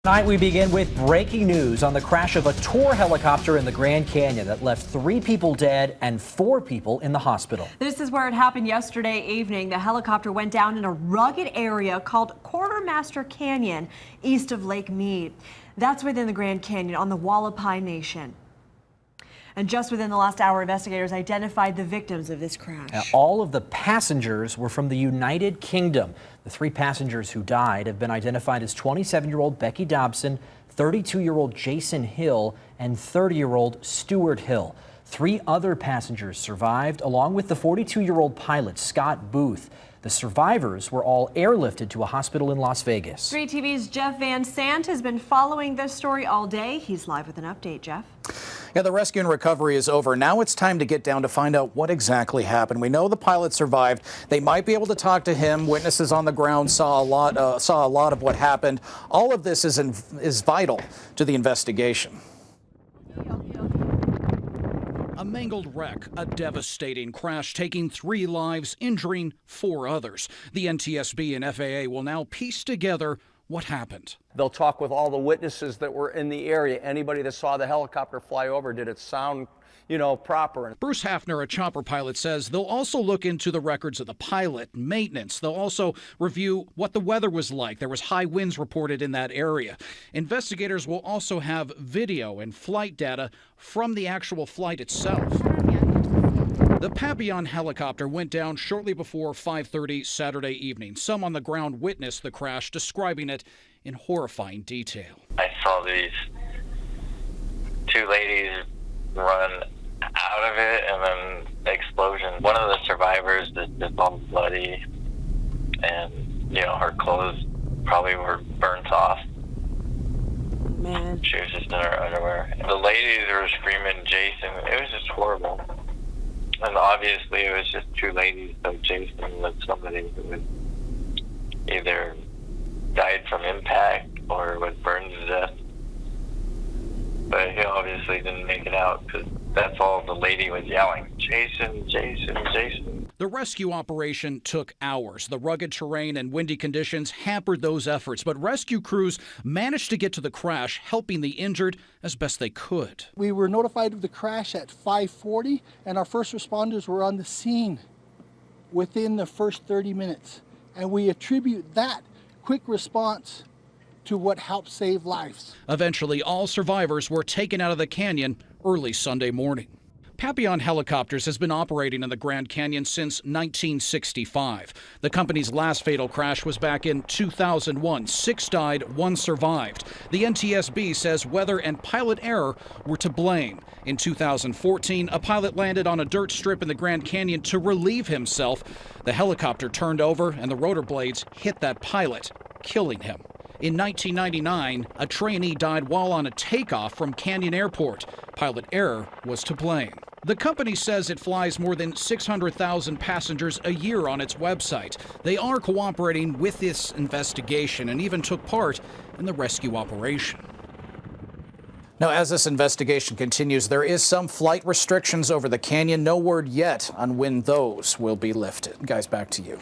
Tonight we begin with breaking news on the crash of a tour helicopter in the Grand Canyon that left 3 people dead and 4 people in the hospital. This is where it happened yesterday evening. The helicopter went down in a rugged area called Quartermaster Canyon, east of Lake Mead. That's within the Grand Canyon on the Hualapai Nation. And just within the last hour, investigators identified the victims of this crash. Now, all of the passengers were from the United Kingdom. The 3 passengers who died have been identified as 27-year-old Becky Dobson, 32-year-old Jason Hill, and 30-year-old Stuart Hill. 3 other passengers survived, along with the 42-year-old pilot, Scott Booth. The survivors were all airlifted to a hospital in Las Vegas. 3 TV's Jeff Van Sant has been following this story all day. He's live with an update. Jeff? Yeah, the rescue and recovery is over. Now it's time to get down to find out what exactly happened. We know the pilot survived. They might be able to talk to him. Witnesses on the ground saw a lot of what happened. All of this is vital to the investigation. A mangled wreck, a devastating crash taking 3 lives, injuring 4 others. The NTSB and FAA will now piece together what happened. They'll talk with all the witnesses that were in the area. Anybody that saw the helicopter fly over, did it sound, proper? Bruce Hafner, a chopper pilot, says they'll also look into the records of the pilot, maintenance. They'll also review what the weather was like. There was high winds reported in that area. Investigators will also have video and flight data from the actual flight itself. The Papillon helicopter went down shortly before 5:30 Saturday evening. Some on the ground witnessed the crash, describing it in horrifying detail. I saw these 2 ladies run out of it and then the explosion. One of the survivors is all bloody and, her clothes probably were burnt off. Man. She was just in her underwear. The ladies were screaming, Jason. It was just horrible. And obviously it was just 2 ladies, so Jason was somebody who was either died from impact or was burned to death. But he obviously didn't make it out because that's all the lady was yelling, Jason, Jason, Jason. The rescue operation took hours. The rugged terrain and windy conditions hampered those efforts, but rescue crews managed to get to the crash, helping the injured as best they could. We were notified of the crash at 5:40, and our first responders were on the scene within the first 30 minutes. And we attribute that quick response to what helped save lives. Eventually, all survivors were taken out of the canyon early Sunday morning. Papillon Helicopters has been operating in the Grand Canyon since 1965. The company's last fatal crash was back in 2001. 6 died, 1 survived. The NTSB says weather and pilot error were to blame. In 2014, a pilot landed on a dirt strip in the Grand Canyon to relieve himself. The helicopter turned over and the rotor blades hit that pilot, killing him. In 1999, a trainee died while on a takeoff from Canyon Airport. Pilot error was to blame. The company says it flies more than 600,000 passengers a year on its website. They are cooperating with this investigation and even took part in the rescue operation. Now, as this investigation continues, there is some flight restrictions over the canyon. No word yet on when those will be lifted. Guys, back to you.